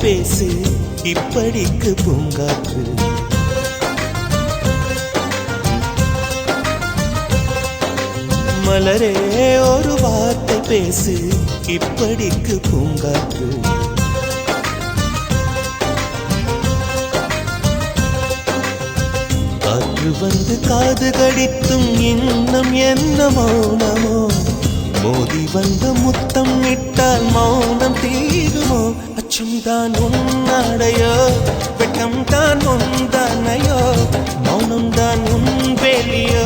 பேசு இப்படிக்கு பூங்காற்று. மலரே ஒரு வார்த்தை பேசு இப்படிக்கு பூங்காற்று. காற்று வந்து காது கடித்தும் இன்னும் என்ன மௌனமோ, மோதி வந்த முத்தம் இட்டால் மௌனம் தீருமோ. அச்சம் தான் உன்னாடையோ, வெட்கம் தான் உந்தானையோ, மௌனம் தான் உன் வேலியோ.